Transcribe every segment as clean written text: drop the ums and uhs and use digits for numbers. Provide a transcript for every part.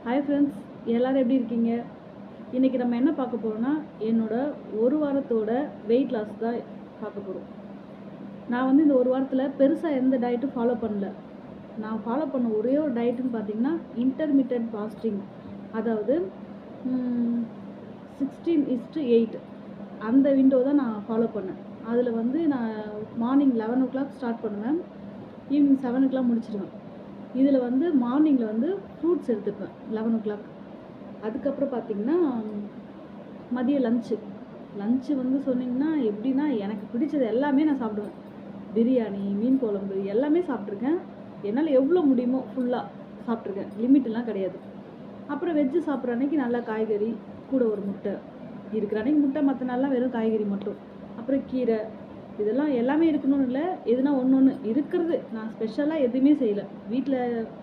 Hi friends, எல்லோரும் எப்படி இருக்கீங்க? இன்றைக்கி நம்ம என்ன பார்க்க போகிறோன்னா, என்னோட ஒரு வாரத்தோட வெயிட் லாஸ் தான் பார்க்க போகிறோம். நான் வந்து இந்த ஒரு வாரத்தில் பெருசாக எந்த டயட்டும் ஃபாலோ பண்ணல. நான் ஃபாலோ பண்ண ஒரே ஒரு டயட்டுன்னு பார்த்தீங்கன்னா, இன்டர்மிட்டன்ட் ஃபாஸ்டிங். அதாவது 16:8 அந்த விண்டோ தான் நான் ஃபாலோ பண்ணேன். அதில் வந்து நான் மார்னிங் 11 o'clock ஸ்டார்ட் பண்ணுவேன், ஈவினிங் 7 o'clock முடிச்சிடுவேன். இதில் வந்து மார்னிங்கில் வந்து ஃப்ரூட்ஸ் எடுத்துப்பேன் 11 o'clock. அதுக்கப்புறம் பார்த்திங்கன்னா மதியம் லஞ்சு வந்து சொன்னிங்கன்னா எப்படின்னா, எனக்கு பிடிச்சது எல்லாமே நான் சாப்பிடுவேன். பிரியாணி, மீன் குழம்பு எல்லாமே சாப்பிட்ருக்கேன். என்னால் எவ்வளோ முடியுமோ ஃபுல்லாக சாப்பிட்ருக்கேன், லிமிட்டெல்லாம் கிடையாது. அப்புறம் வெஜ்ஜு சாப்பிட்ற அன்றைக்கி நல்லா காய்கறி, கூட ஒரு முட்டை இருக்கிற அன்றைக்கி முட்டை, மற்ற நாள்லாம் வெறும் காய்கறி மட்டும். அப்புறம் கீரை, இதெல்லாம் எல்லாமே இருக்கணும்னு இல்லை, எதுனா ஒன்று இருக்கிறது. நான் ஸ்பெஷலாக எதுவுமே செய்யலை. வீட்டில்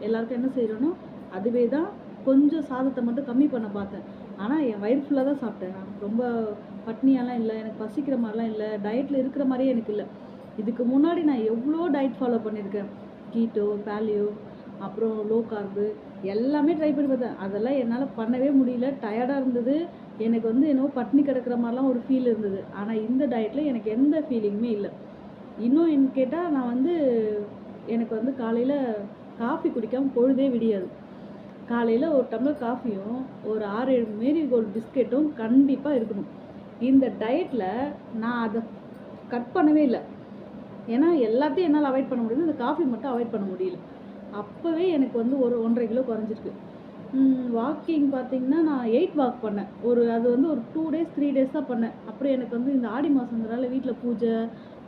எல்லாருக்கும் என்ன செய்கிறேனோ அதுவே தான். கொஞ்சம் சாதத்தை மட்டும் கம்மி பண்ண பார்த்தேன். ஆனால் என் வயிறு ஃபுல்லாக தான் சாப்பிட்டேன். நான் ரொம்ப பட்னியாலாம் இல்லை, எனக்கு பசிக்கிற மாதிரிலாம் இல்லை, டயட்டில் இருக்கிற மாதிரியே எனக்கு இல்லை. இதுக்கு முன்னாடி நான் எவ்வளோ டயட் ஃபாலோ பண்ணியிருக்கேன். கீட்டோ, பேலியோ, அப்புறம் லோ கார்பு எல்லாமே ட்ரை பண்ணி பார்த்தேன். அதெல்லாம் என்னால் பண்ணவே முடியல. டயர்டாக இருந்தது. எனக்கு வந்து என்னவோ பட்னி கிடக்கிற மாதிரிலாம் ஒரு ஃபீல் இருந்தது. ஆனால் இந்த டயட்டில் எனக்கு எந்த ஃபீலிங்குமே இல்லை. இன்னும் என்ன கேட்டால், நான் வந்து எனக்கு வந்து காலையில் காஃபி குடிக்காமல் பொழுதே விடியாது. காலையில் ஒரு டம்ளர் காஃபியும் ஒரு 6-7 மேரிகோல்டு பிஸ்கெட்டும் கண்டிப்பாக இருக்கணும். இந்த டயட்டில் நான் அதை கட் பண்ணவே இல்லை. ஏன்னா எல்லாத்தையும் என்னால் அவாய்ட் பண்ண முடியுது, இந்த காஃபி மட்டும் அவாய்ட் பண்ண முடியல. அப்போவே எனக்கு வந்து ஒரு 1.5 கிலோ குறைஞ்சிருக்கு. வாக்கிங் பார்த்திங்கன்னா, நான் 8 வாக் பண்ணேன். அது வந்து ஒரு 2 days 3 days தான் பண்ணேன். அப்புறம் எனக்கு வந்து இந்த ஆடி மாதங்கிறனால வீட்டில் பூஜை,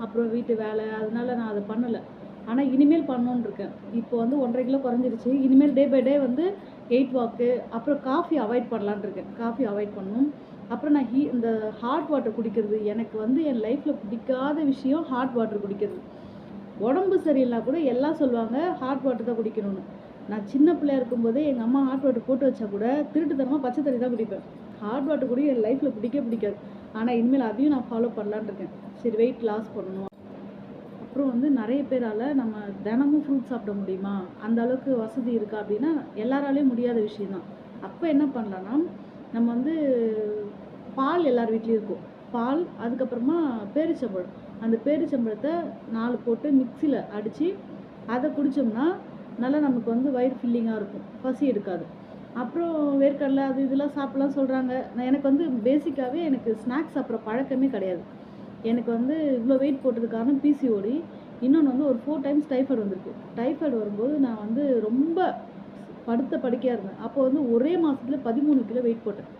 அப்புறம் வீட்டு வேலை, அதனால நான் அதை பண்ணலை. ஆனால் இனிமேல் பண்ணணுன்னு இருக்கேன். இப்போ வந்து 1.5 கிலோ குறைஞ்சிருச்சு. இனிமேல் டே பை டே வந்து 8 வாக்கு, அப்புறம் காஃபி அவாய்ட் பண்ணலான்னு இருக்கேன். காஃபி அவாய்ட் பண்ணணும். அப்புறம் நான் இந்த ஹாட் வாட்டர் குடிக்கிறது, எனக்கு வந்து என் லைஃப்பில் பிடிக்காத விஷயம் ஹாட் வாட்டர் குடிக்கிறது. உடம்பு சரியில்லைனா கூட எல்லாம் சொல்லுவாங்க ஹாட் வாட்டர் தான் குடிக்கணும்னு. நான் சின்ன பிள்ளையா இருக்கும்போதே எங்கள் அம்மா ஹாட் வாட்டர் போட்டு வச்சா கூட திருட்டுத்தனமாக பச்சை தண்ணி தான் குடிப்பேன். ஹாட் வாட்டர் கூட என் லைஃப்பில் பிடிக்காது. ஆனால் இனிமேல் அதையும் நான் ஃபாலோ பண்ணலான்னு இருக்கேன். சரி, வெயிட் லாஸ் பண்ணணும். அப்புறம் வந்து நிறைய பேரால் நம்ம தினமும் ஃப்ரூட் சாப்பிட முடியுமா, அந்த அளவுக்கு வசதி இருக்கா அப்படின்னா எல்லாராலையும் முடியாத விஷயந்தான். அப்போ என்ன பண்ணலான்னா, நம்ம வந்து பால் எல்லார் வீட்லேயும் இருக்கும். பால், அதுக்கப்புறமா பேரிச்சம்பழம். அந்த பேரிச்சம்பழத்தை 4 போட்டு மிக்சியில் அடித்து அதை குடித்தோம்னா நல்லா நமக்கு வந்து வயிறு ஃபில்லிங்காக இருக்கும், பசி எடுக்காது. அப்புறம் வேர்க்கடலை அது இதெல்லாம் சாப்பிட்லாம் சொல்கிறாங்க. எனக்கு வந்து பேசிக்காகவே எனக்கு ஸ்நாக்ஸ் சாப்பிட்ற பழக்கமே கிடையாது. எனக்கு வந்து இவ்வளோ வெயிட் போட்டதுக்கு காரணம் பிசிஓடி. இன்னொன்று வந்து ஒரு 4 times டைஃபாய்டு வந்திருக்கு. டைஃபாய்டு வரும்போது நான் வந்து ரொம்ப படுக்கையாக இருந்தேன். அப்போ வந்து ஒரே மாதத்தில் 13 கிலோ வெயிட் போட்டேன்.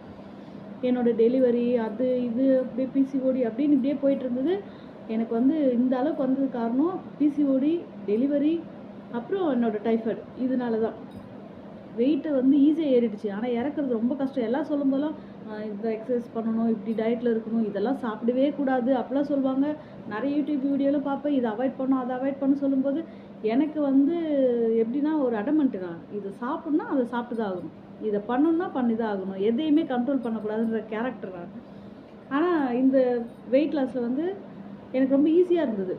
என்னோடய டெலிவரி, அது இது அப்படியே பிசிஓடி அப்படின்னு இப்படியே போயிட்டு இருந்தது. எனக்கு வந்து இந்த அளவுக்கு வந்தது காரணம் பிசிஓடி, டெலிவரி, அப்புறம் என்னோடய டைஃபாய்டு. இதனால தான் வெயிட்டை வந்து ஈஸியாக ஏறிடுச்சு. ஆனால் இறக்குறது ரொம்ப கஷ்டம். எல்லாம் சொல்லும்போதெல்லாம் இந்த எக்ஸசைஸ் பண்ணணும், இப்படி டயட்டில் இருக்கணும், இதெல்லாம் சாப்பிடவே கூடாது அப்படிலாம் சொல்லுவாங்க. நிறைய யூடியூப் வீடியோவில் பார்ப்பேன், இதை அவாய்ட் பண்ணணும், அதை அவாய்ட் பண்ண சொல்லும்போது எனக்கு வந்து எப்படின்னா ஒரு அடமெண்ட்டு. நான் இதை சாப்பிட்ணுன்னா அதை சாப்பிட்டு தான் ஆகணும், இதை பண்ணணுன்னா பண்ணி தான் ஆகணும், எதையுமே கண்ட்ரோல் பண்ணக்கூடாதுன்ற கேரக்டர் நான். ஆனால் இந்த வெயிட் லாஸில் வந்து எனக்கு ரொம்ப ஈஸியாக இருந்தது.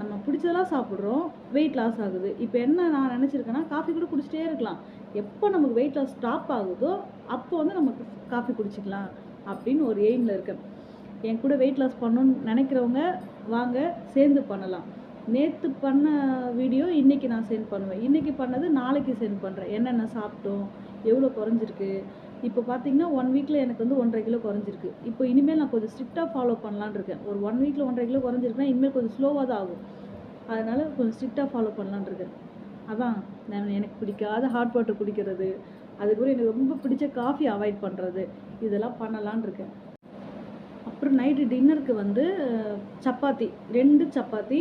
நம்ம பிடிச்சதெல்லாம் சாப்பிட்றோம், வெயிட் லாஸ் ஆகுது. இப்போ என்ன நான் நினச்சிருக்கேன்னா, காஃபி கூட குடிச்சிட்டே இருக்கலாம். எப்போ நமக்கு வெயிட் லாஸ் ஸ்டாப் ஆகுதோ அப்போ வந்து நமக்கு காஃபி குடிச்சிக்கலாம் அப்படின்னு ஒரு எய்மில் இருக்கேன். என் கூட வெயிட் லாஸ் பண்ணணுன்னு நினைக்கிறவங்க வாங்க, சேர்ந்து பண்ணலாம். நேற்று பண்ண வீடியோ இன்றைக்கி நான் சென்ட் பண்ணுவேன். இன்றைக்கி பண்ணது நாளைக்கு சென்ட் பண்ணுறேன். என்னென்ன சாப்பிட்டோம், எவ்வளோ குறைஞ்சிருக்கு. இப்போ பார்த்தீங்கன்னா 1 வீக்கில் எனக்கு வந்து 1.5 கிலோ குறைஞ்சிருக்கு. இப்போ இனிமேல் நான் கொஞ்சம் ஸ்ட்ரிக்டாக ஃபாலோ பண்ணலான்னு இருக்கேன். ஒரு 1 வீக்கில் 1.5 கிலோ குறைஞ்சிருக்குன்னா இனிமேல் கொஞ்சம் ஸ்லோவாக தான் ஆகும். அதனால் கொஞ்சம் ஸ்ட்ரிக்டாக ஃபாலோ பண்ணலான்னு இருக்கேன். அதான் எனக்கு பிடிக்காத ஹாட் வாட்டர் குடிக்கிறது, அதுக்கப்புறம் எனக்கு ரொம்ப பிடிச்ச காஃபி அவாய்ட் பண்ணுறது, இதெல்லாம் பண்ணலான்னு இருக்கேன். அப்புறம் நைட்டு டின்னருக்கு வந்து சப்பாத்தி, 2 சப்பாத்தி.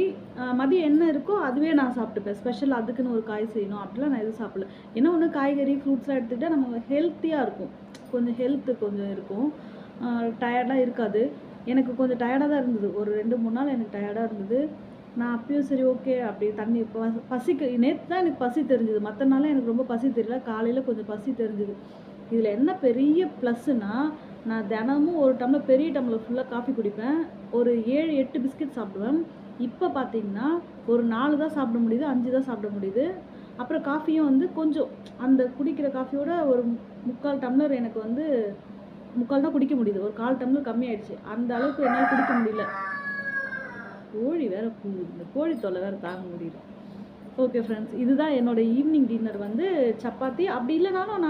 மதியம் என்ன இருக்கோ அதுவே நான் சாப்பிட்டுப்பேன். ஸ்பெஷல் அதுக்குன்னு ஒரு காய் செய்யணும் அப்படிலாம் நான் எதுவும் சாப்பிடல. ஏன்னா ஒன்று காய்கறி, ஃப்ரூட்ஸ்லாம் எடுத்துக்கிட்டால் நம்ம ஹெல்த்தியாக இருக்கும், கொஞ்சம் ஹெல்த்து கொஞ்சம் இருக்கும், டயர்டாக இருக்காது. எனக்கு கொஞ்சம் டயர்டாக தான் இருந்தது. ஒரு 2-3 நாள் எனக்கு டயர்டாக இருந்தது. நான் அப்பயும் சரி ஓகே அப்படி தண்ணி பசிக்கு நேற்று தான் எனக்கு பசி தெரிஞ்சுது. மற்ற நாளும் எனக்கு ரொம்ப பசி தெரியல. காலையில் கொஞ்சம் பசி தெரிஞ்சுது. இதில் என்ன பெரிய ப்ளஸ்ஸுன்னா, நான் தினமும் ஒரு டம்ளர், பெரிய டம்ளர் ஃபுல்லாக காஃபி குடிப்பேன். ஒரு 7-8 பிஸ்கெட் சாப்பிடுவேன். இப்போ பார்த்தீங்கன்னா ஒரு 4 தான் சாப்பிட முடியுது, 5 தான் சாப்பிட முடியுது. அப்புறம் காஃபியும் வந்து கொஞ்சம் அந்த குடிக்கிற காஃபியோட ஒரு 3/4 டம்ளர் எனக்கு வந்து 3/4 தான் குடிக்க முடியுது. ஒரு 1/4 டம்ளர் கம்மியாயிடுச்சு. அந்த அளவுக்கு என்னால் குடிக்க முடியல. கோழி வேற கூவுது. இந்த கோழி தொல்லை வேற தாங்க முடியல. ஓகே ஃப்ரெண்ட்ஸ், இதுதான் என்னோட ஈவினிங் டின்னர் வந்து சப்பாத்தி. அப்படி இல்லைனாலும்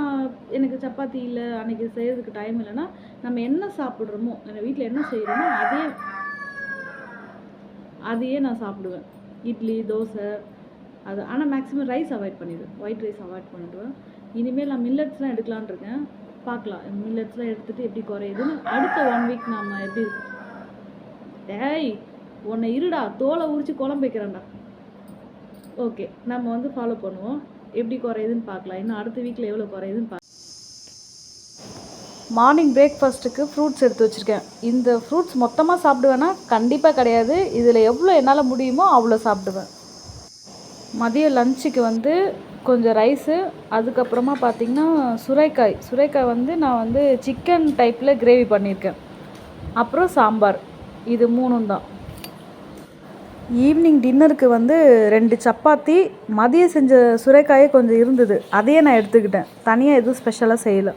எனக்கு சப்பாத்தி இல்லை, அன்றைக்கி செய்கிறதுக்கு டைம் இல்லைன்னா நம்ம என்ன சாப்பிட்றோமோ, எங்கள் வீட்டில் என்ன செய்கிறோமோ அதையே நான் சாப்பிடுவேன். இட்லி, தோசை அது. ஆனால் மேக்ஸிமம் ரைஸ் அவாய்ட் பண்ணிடுவேன். ஒயிட் ரைஸ் அவாய்ட் பண்ணிடுவேன். இனிமேல் நான் மில்லட்ஸ்லாம் எடுக்கலான்னு இருக்கேன். பார்க்கலாம் மில்லட்ஸ்லாம் எடுத்துகிட்டு எப்படி குறையுதுன்னு. அடுத்த 1 வீக் நம்ம எப்படி இருக்கு. டேய் உன்னை இருடா, தோலை உரிச்சு குழம்பு வைக்கிறேன்டா. ஓகே, நம்ம வந்து ஃபாலோ பண்ணுவோம். எப்படி குறையுதுன்னு பார்க்கலாம். இன்னும் அடுத்த வீக்கில் எவ்வளோ குறையுதுன்னு பார்க்கலாம். மார்னிங் பிரேக்ஃபாஸ்ட்டுக்கு ஃப்ரூட்ஸ் எடுத்து வச்சுருக்கேன். இந்த ஃப்ரூட்ஸ் மொத்தமாக சாப்பிடுவேன்னா கண்டிப்பாக கிடையாது. இதில் எவ்வளோ என்னால் முடியுமோ அவ்வளோ சாப்பிடுவேன். மதிய லஞ்சுக்கு வந்து கொஞ்சம் ரைஸு, அதுக்கப்புறமா பார்த்திங்கன்னா சுரைக்காய் வந்து நான் வந்து சிக்கன் டைப்பில் கிரேவி பண்ணியிருக்கேன். அப்புறம் சாம்பார். இது 3 தான். ஈவினிங் டின்னருக்கு வந்து 2 சப்பாத்தி, மதியம் செஞ்ச சுரைக்காயே கொஞ்சம் இருந்தது, அதையே நான் எடுத்துக்கிட்டேன். தனியாக எதுவும் ஸ்பெஷலாக செய்யலை.